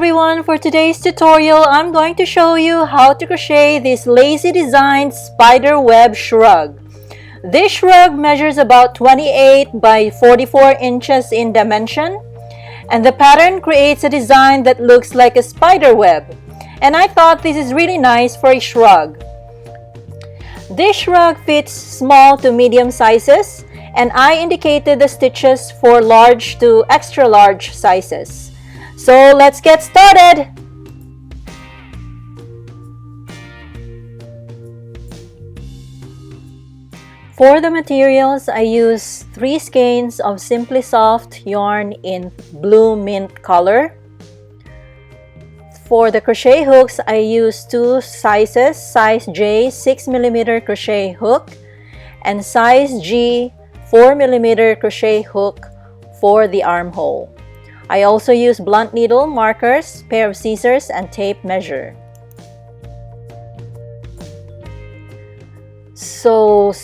everyone, for today's tutorial I'm going to show you how to crochet this lazy designed spider web shrug. This shrug measures about 28 by 44 inches in dimension, and the pattern creates a design that looks like a spider web, and I thought this is really nice for a shrug. This shrug fits small to medium sizes, and I indicated the stitches for large to extra large sizes. So let's get started! For the materials, I use 3 skeins of Simply Soft yarn in blue mint color. For the crochet hooks, I use 2 sizes, size J 6mm crochet hook and size G 4mm crochet hook for the armhole. I also use blunt needle, markers, pair of scissors, and tape measure. So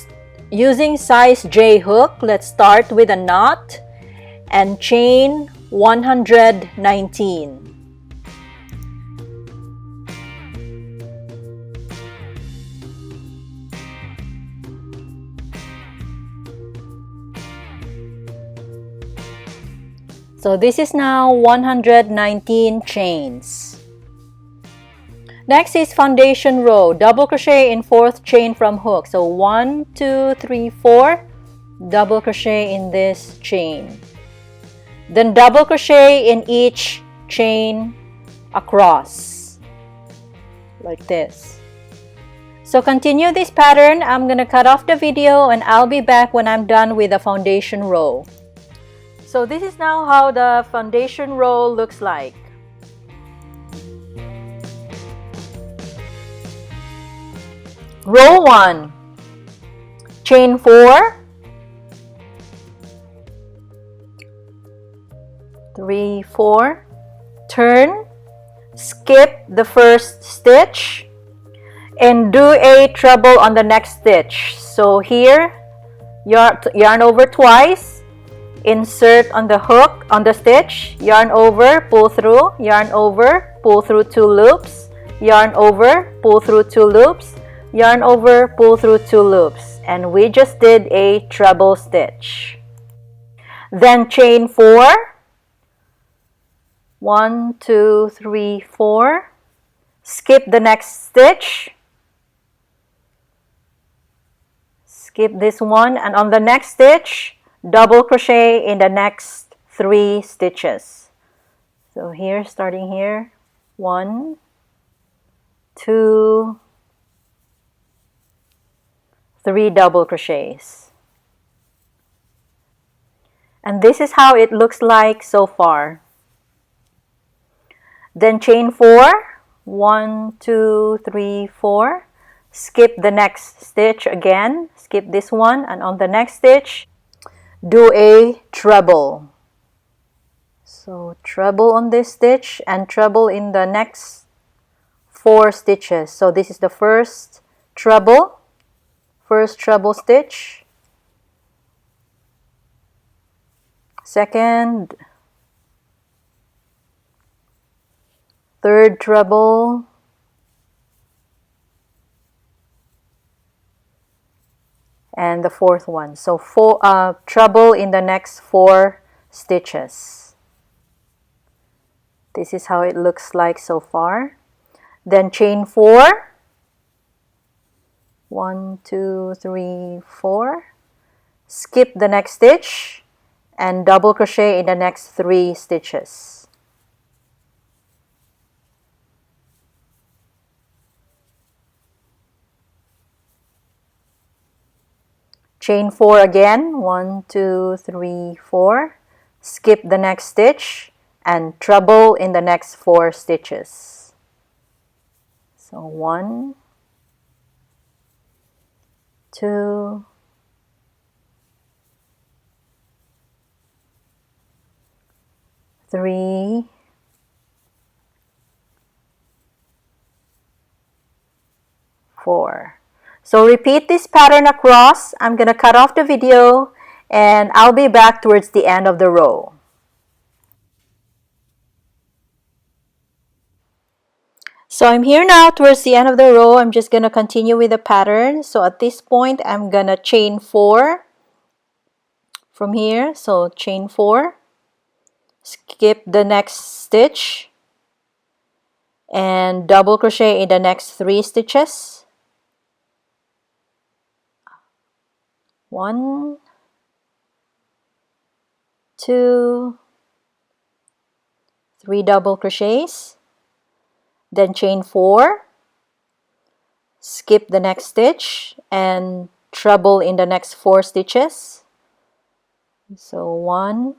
using size J hook, let's start with a knot and chain 119. So this is now 119 chains. Next is foundation row. Double crochet in 4th chain from hook. So 1, 2, 3, 4. Double crochet in this chain. Then double crochet in each chain across. Like this. So continue this pattern. I'm going to cut off the video and I'll be back when I'm done with the foundation row. So this is now how the foundation row looks like. Row 1, chain 4, 3, 4, turn, skip the first stitch, and do a treble on the next stitch. So here, yarn over twice. Insert on the hook on the stitch, yarn over, pull through, yarn over, pull through 2 loops, yarn over, pull through 2 loops, yarn over, pull through 2 loops, and we just did a treble stitch. Then chain 4, 1, 2, 3, 4, skip the next stitch, skip this one, and on the next stitch double crochet in the next 3 stitches. So here, starting here, 1, 2, 3 double crochets. And this is how it looks like so far. Then chain 4, 1, 2, 3, 4, skip the next stitch again, skip this one, and on the next stitch do a treble. So treble on this stitch and treble in the next 4 stitches. So this is the first treble stitch, second, third treble, and the 4th one. So treble in the next 4 stitches. This is how it looks like so far. Then chain 4, 1, 2, 3, 4, skip the next stitch and double crochet in the next 3 stitches. Chain 4 again, 1, 2, 3, 4, skip the next stitch and treble in the next 4 stitches. So 1, 2, 3, 4. So repeat this pattern across. I'm going to cut off the video and I'll be back towards the end of the row. So I'm here now towards the end of the row. I'm just going to continue with the pattern. So at this point, I'm going to chain 4 from here. So chain 4, skip the next stitch, and double crochet in the next 3 stitches. 1, 2, 3 double crochets. Then chain 4, skip the next stitch, and treble in the next 4 stitches. So 1,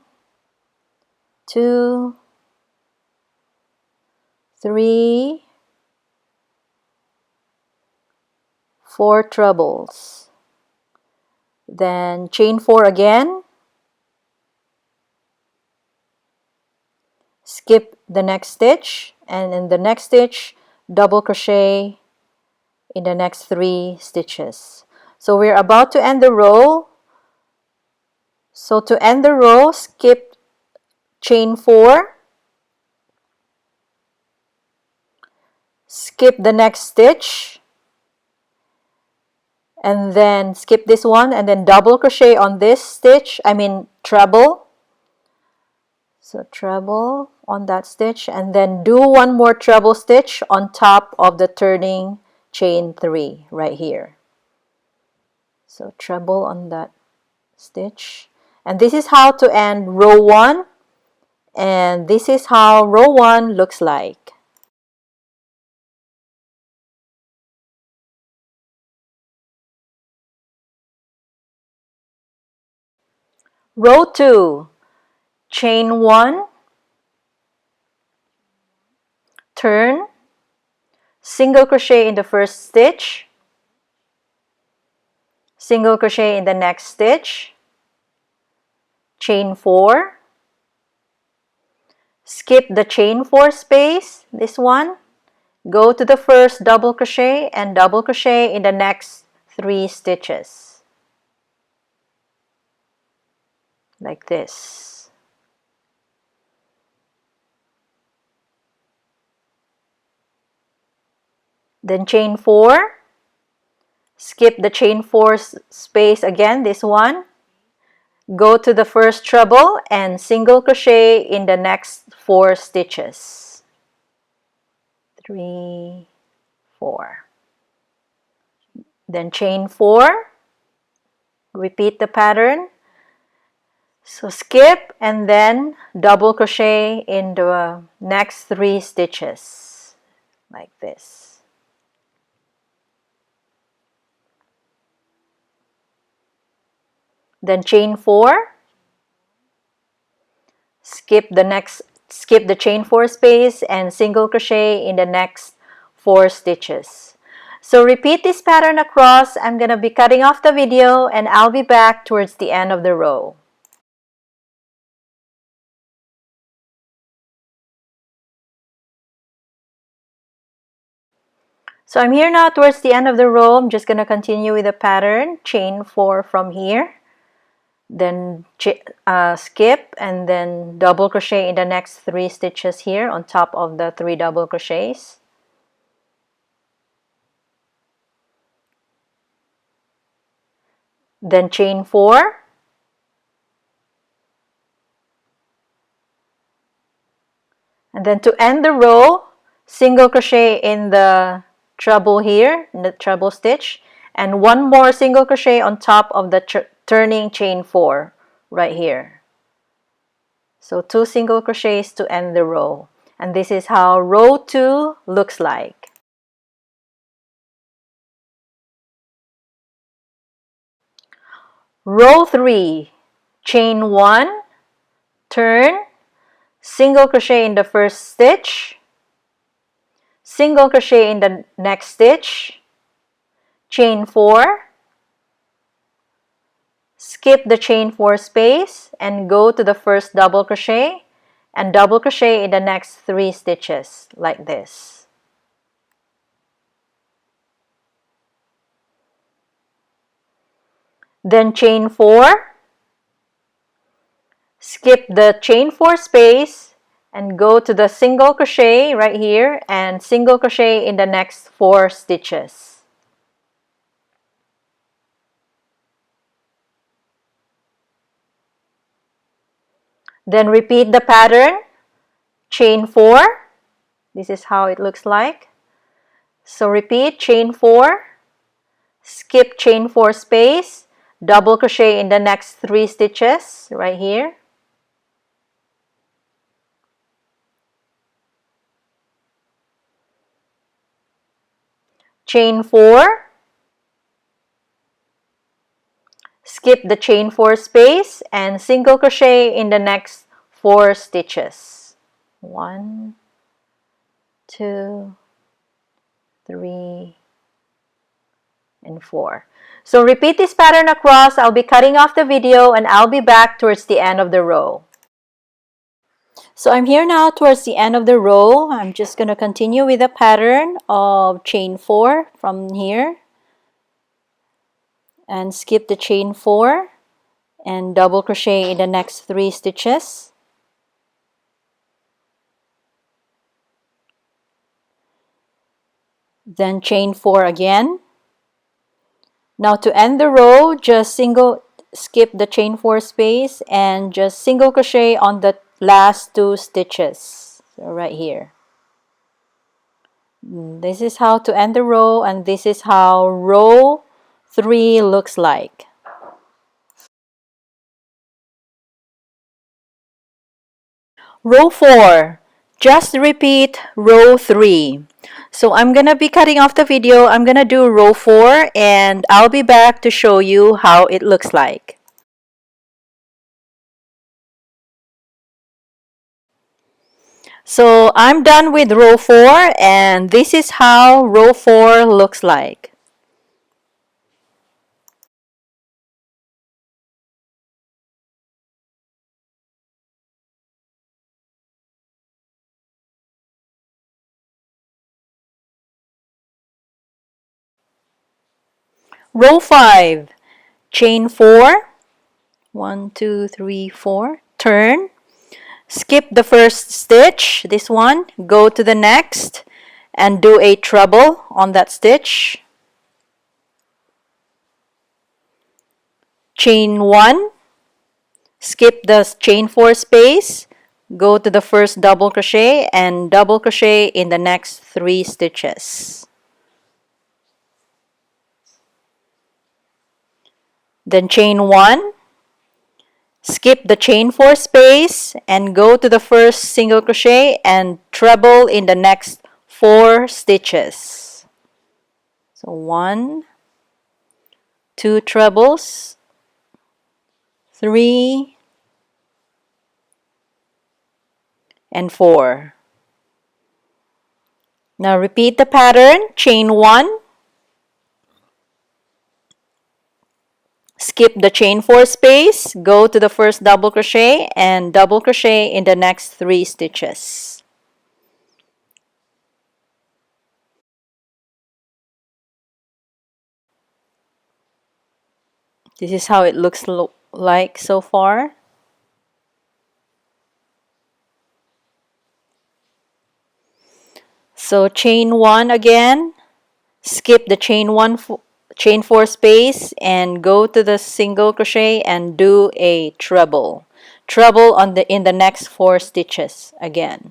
2, 3, 4 trebles. Then chain 4 again, skip the next stitch, and in the next stitch double crochet in the next 3 stitches. So we're about to end the row. So to end the row, skip chain 4, skip the next stitch, and then skip this one, and then double crochet on this stitch, treble. So treble on that stitch, and then do one more treble stitch on top of the turning chain 3 right here. So treble on that stitch, and this is how to end row 1, and this is how row 1 looks like. Row 2, chain 1, turn, single crochet in the first stitch, single crochet in the next stitch, chain 4, skip the chain 4 space, this one, go to the first double crochet and double crochet in the next 3 stitches, like this. Then chain 4, skip the chain 4 space again, this one, go to the first treble and single crochet in the next 4 stitches. 3, 4. Then chain 4, repeat the pattern. So skip and then double crochet in the next 3 stitches, like this. Then chain 4, skip the chain 4 space and single crochet in the next 4 stitches. So repeat this pattern across. I'm going to be cutting off the video and I'll be back towards the end of the row. So I'm here now towards the end of the row. I'm just going to continue with the pattern, chain 4 from here, then skip and then double crochet in the next 3 stitches here on top of the 3 double crochets. Then chain 4, and then to end the row, single crochet in the treble here, in the treble stitch, and one more single crochet on top of the turning chain 4 right here. So 2 single crochets to end the row, and this is how row 2 looks like. Row 3, chain 1, turn, single crochet in the first stitch, single crochet in the next stitch, chain 4, skip the chain 4 space and go to the first double crochet and double crochet in the next 3 stitches, like this. Then chain 4, skip the chain 4 space and go to the single crochet right here and single crochet in the next 4 stitches. Then repeat the pattern, chain 4. This is how it looks like. So repeat, chain 4, skip chain 4 space, double crochet in the next 3 stitches right here. Chain 4, skip the chain 4 space and single crochet in the next 4 stitches. 1, 2, 3, and 4. So repeat this pattern across. I'll be cutting off the video and I'll be back towards the end of the row. So I'm here now towards the end of the row. I'm just going to continue with the pattern of chain 4 from here and skip the chain 4 and double crochet in the next 3 stitches. Then chain 4 again. Now to end the row, just skip the chain 4 space and just single crochet on the last 2 stitches. So right here. This is how to end the row, and this is how row 3 looks like. Row 4. Just repeat row 3. So I'm going to be cutting off the video. I'm going to do row 4 and I'll be back to show you how it looks like. So I'm done with row 4 and this is how row 4 looks like. Row 5. Chain 4. 1, 2, 3, 4. Turn. Skip the first stitch, this one. Go to the next and do a treble on that stitch. Chain 1. Skip the chain 4 space. Go to the first double crochet and double crochet in the next 3 stitches. Then chain 1. Skip the chain 4 space and go to the first single crochet and treble in the next 4 stitches. So 1, 2 trebles, 3, and 4. Now repeat the pattern, chain 1, skip the chain 4 space, go to the first double crochet and double crochet in the next 3 stitches. This is how it looks like so far. So chain 1 again, skip the chain 4 space and go to the single crochet and do a treble. Treble in the next 4 stitches again.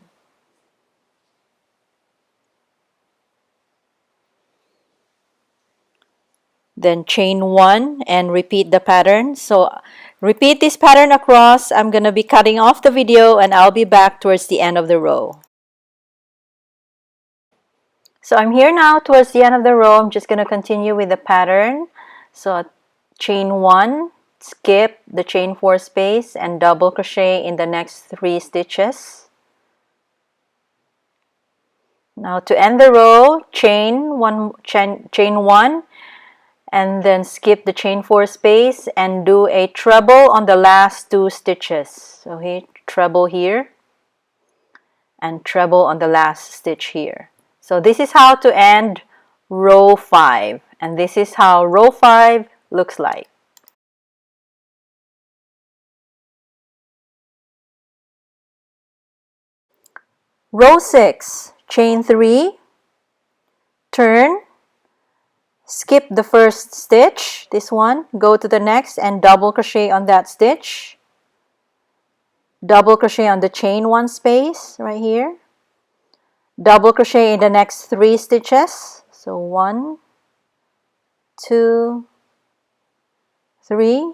Then chain 1 and repeat the pattern. So repeat this pattern across. I'm going to be cutting off the video and I'll be back towards the end of the row. So I'm here now towards the end of the row. I'm just going to continue with the pattern. So chain 1, skip the chain 4 space and double crochet in the next 3 stitches. Now to end the row, chain 1 and then skip the chain 4 space and do a treble on the last 2 stitches. So here, treble here and treble on the last stitch here. So this is how to end row 5, and this is how row 5 looks like. Row 6, chain 3, turn, skip the first stitch, this one, go to the next and double crochet on that stitch. Double crochet on the chain 1 space right here. Double crochet in the next 3 stitches. So 1, 2, 3.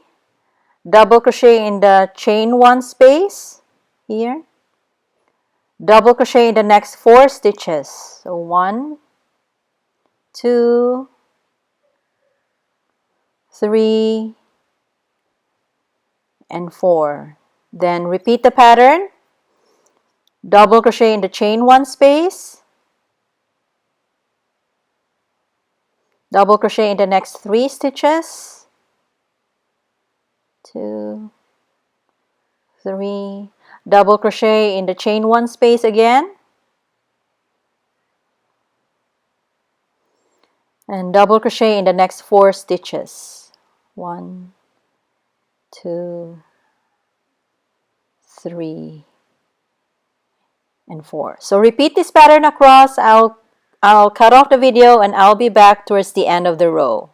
Double crochet in the chain 1 space here. Double crochet in the next 4 stitches. So 1, 2, 3, and 4. Then repeat the pattern. Double crochet in the chain 1 space. Double crochet in the next 3 stitches. 2, 3. Double crochet in the chain 1 space again. And double crochet in the next 4 stitches. 1, 2, 3, and 4. So repeat this pattern across. I'll cut off the video and I'll be back towards the end of the row.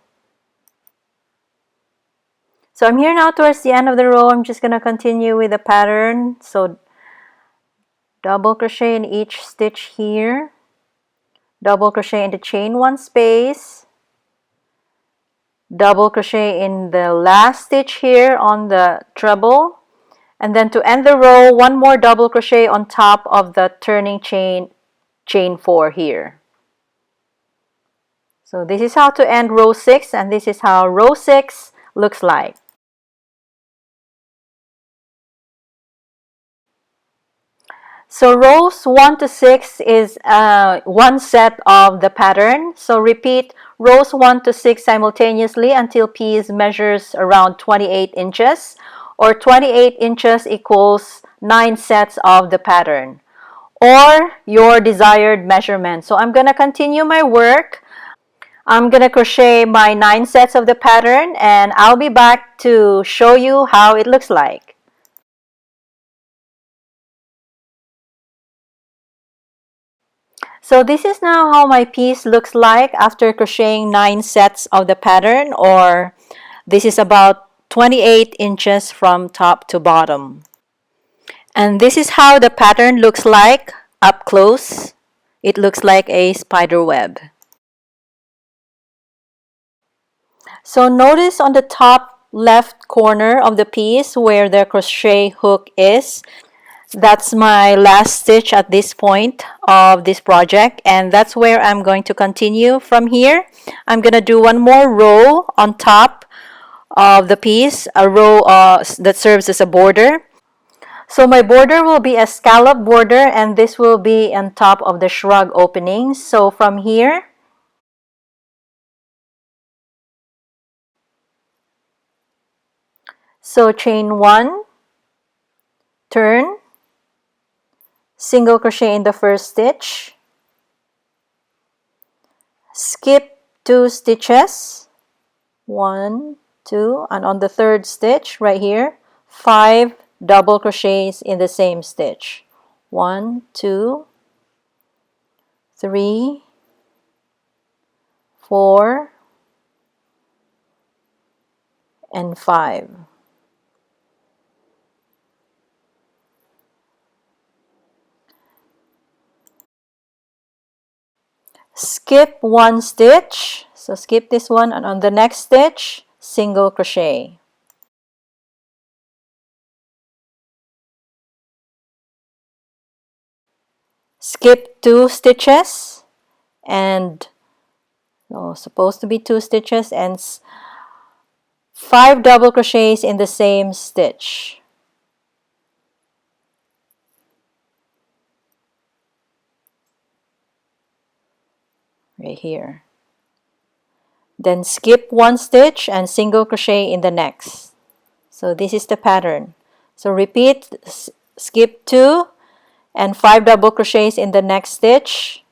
So I'm here now towards the end of the row. I'm just going to continue with the pattern. So double crochet in each stitch here. Double crochet in the chain 1 space. Double crochet in the last stitch here on the treble. And then to end the row, 1 more double crochet on top of the turning chain 4 here. So this is how to end row 6, and this is how row 6 looks like. So rows 1 to 6 is one set of the pattern. So repeat rows 1 to 6 simultaneously until piece measures around 28 inches, or 28 inches equals 9 sets of the pattern, or your desired measurement. So I'm going to continue my work. I'm going to crochet my 9 sets of the pattern, and I'll be back to show you how it looks like. So this is now how my piece looks like after crocheting 9 sets of the pattern, or this is about 28 inches from top to bottom. And this is how the pattern looks like up close. It looks like a spider web. So notice on the top left corner of the piece where the crochet hook is. That's my last stitch at this point of this project, and that's where I'm going to continue from here. I'm going to do 1 more row on top of the piece, a row that serves as a border. So my border will be a scallop border, and this will be on top of the shrug openings. So from here, so chain 1, turn, single crochet in the first stitch, skip 2 stitches, 1, 2, and on the 3rd stitch right here, 5 double crochets in the same stitch. 1, 2, 3, 4, and 5. Skip 1 stitch, so skip this one, and on the next stitch, single crochet. Skip 2 stitches, and supposed to be 2 stitches, and 5 double crochets in the same stitch. Right here. Then skip 1 stitch and single crochet in the next. So this is the pattern. So repeat, skip 2 and 5 double crochets in the next stitch,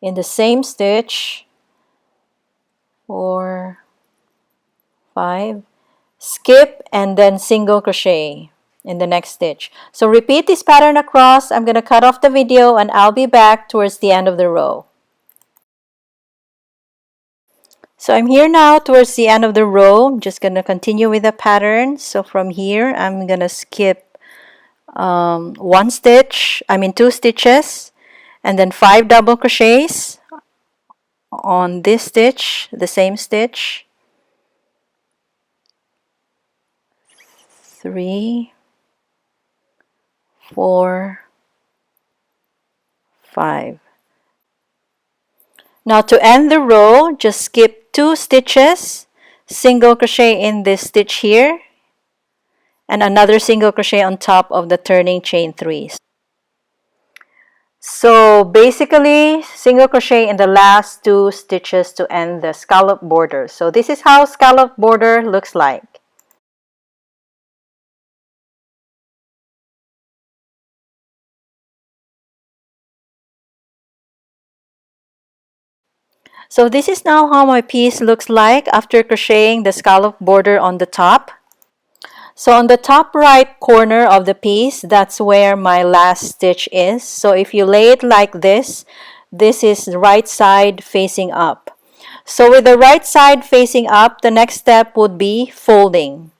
in the same stitch, 4, 5, skip, and then single crochet. in the next stitch. So repeat this pattern across. I'm going to cut off the video and I'll be back towards the end of the row. So I'm here now towards the end of the row. I'm just going to continue with the pattern. So from here, I'm going to skip two stitches, and then 5 double crochets on this stitch, the same stitch. 3, 4, 5. Now to end the row, just skip 2 stitches, single crochet in this stitch here, and another single crochet on top of the turning chain 3. So basically, single crochet in the last 2 stitches to end the scallop border. So this is how scallop border looks like. So this is now how my piece looks like after crocheting the scallop border on the top. So on the top right corner of the piece, that's where my last stitch is. So if you lay it like this is the right side facing up. So with the right side facing up, the next step would be folding.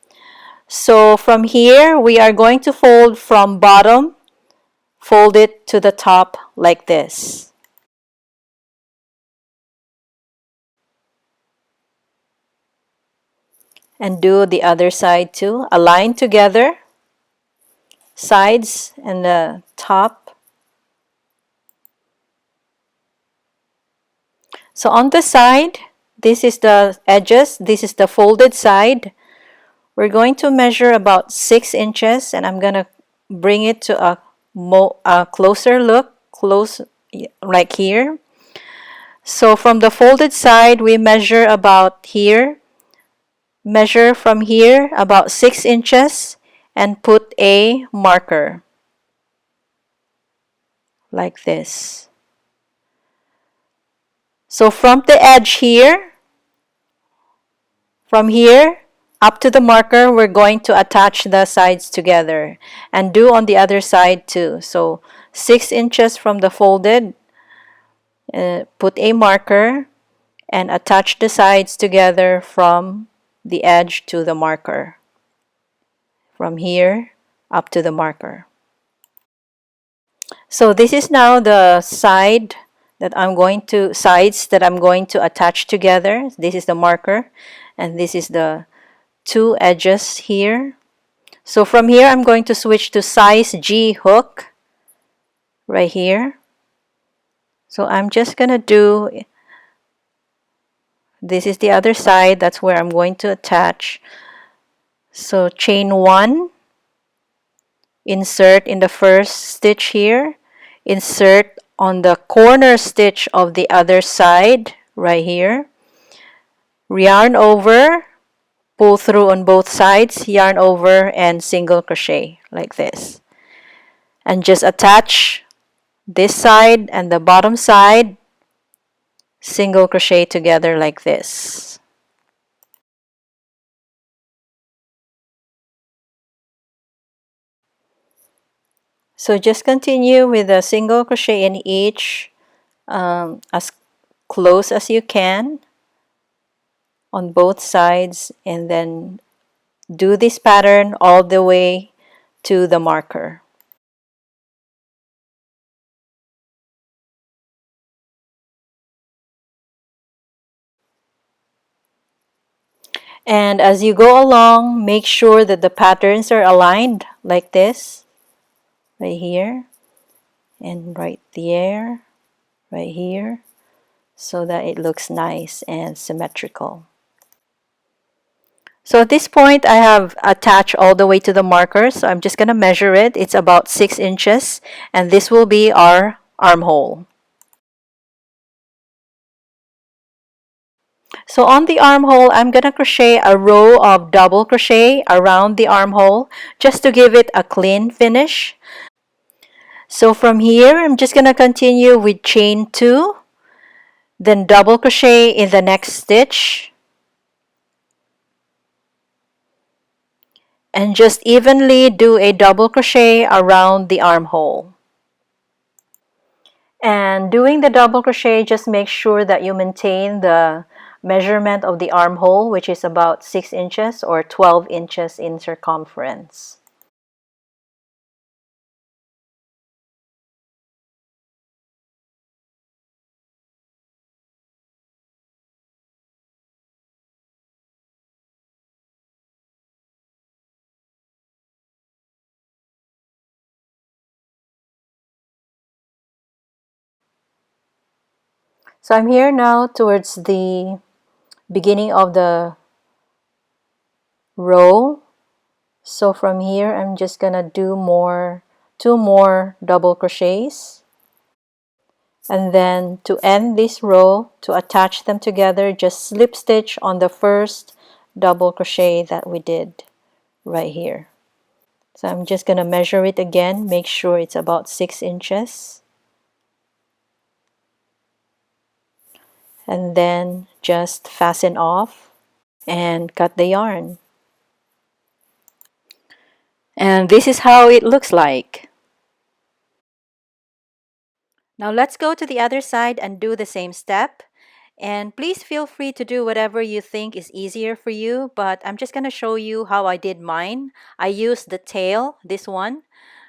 So from here, we are going to fold from bottom, fold it to the top like this. And do the other side too. Align together, sides and the top. So on the side, this is the edges, this is the folded side. We're going to measure about 6 inches, and I'm going to bring it to a closer look, like here. So from the folded side, we measure about here. Measure from here about 6 inches and put a marker like this. So from the edge here, from here up to the marker, we're going to attach the sides together and do on the other side too. So 6 inches from the folded, put a marker and attach the sides together from the edge to the marker. From here up to the marker. So this is now the sides that I'm going to attach together. This is the marker and this is the 2 edges here. So from here I'm going to switch to size G hook right here. So I'm just gonna do, this is the other side, that's where I'm going to attach. So chain 1, insert in the first stitch here, insert on the corner stitch of the other side right here, yarn over, pull through on both sides, yarn over and single crochet like this, and just attach this side and the bottom side, single crochet together like this. So just continue with a single crochet in each, as close as you can on both sides, and then do this pattern all the way to the marker. And as you go along, make sure that the patterns are aligned like this, right here, and right there, right here, so that it looks nice and symmetrical. So at this point, I have attached all the way to the marker, so I'm just going to measure it. It's about 6 inches, and this will be our armhole. So on the armhole, I'm going to crochet a row of double crochet around the armhole just to give it a clean finish. So from here, I'm just going to continue with chain 2, then double crochet in the next stitch, And just evenly do a double crochet around the armhole. And doing the double crochet, just make sure that you maintain the measurement of the armhole, which is about 6 inches or 12 inches in circumference. So I'm here now towards the beginning of the row. So from here, I'm just gonna do two more double crochets. And then to end this row, to attach them together, just slip stitch on the first double crochet that we did right here. So I'm just gonna measure it again, make sure it's about 6 inches. And then just fasten off and cut the yarn. And this is how it looks like. Now let's go to the other side and do the same step. And please feel free to do whatever you think is easier for you, but I'm just going to show you how I did mine. I used the tail, this one.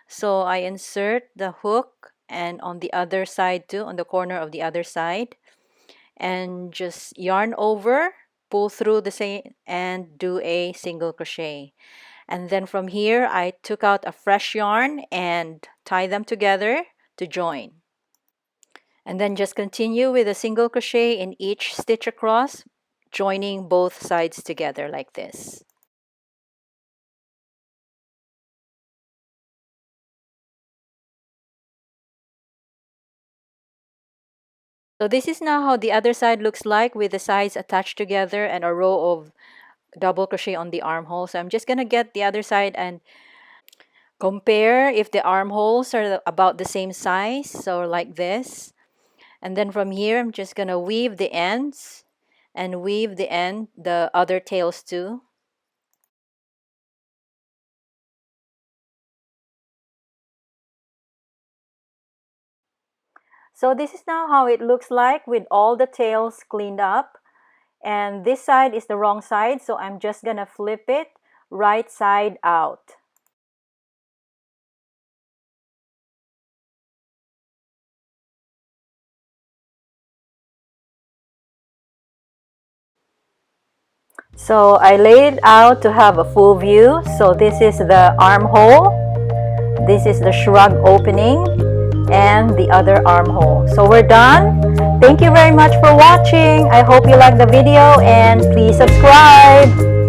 So I insert the hook and on the other side too, on the corner of the other side. And just yarn over, pull through the same, and do a single crochet. And then from here, I took out a fresh yarn and tie them together to join. And then just continue with a single crochet in each stitch across, joining both sides together like this. So this is now how the other side looks like with the sides attached together and a row of double crochet on the armhole. So I'm just going to get the other side and compare if the armholes are about the same size. So like this. And then from here, I'm just going to weave the ends and weave the other tails too. So this is now how it looks like with all the tails cleaned up. And this side is the wrong side, so I'm just gonna flip it right side out. So I laid it out to have a full view. So this is the armhole, this is the shrug opening, and the other armhole. So we're done. Thank you very much for watching. I hope you liked the video and please subscribe.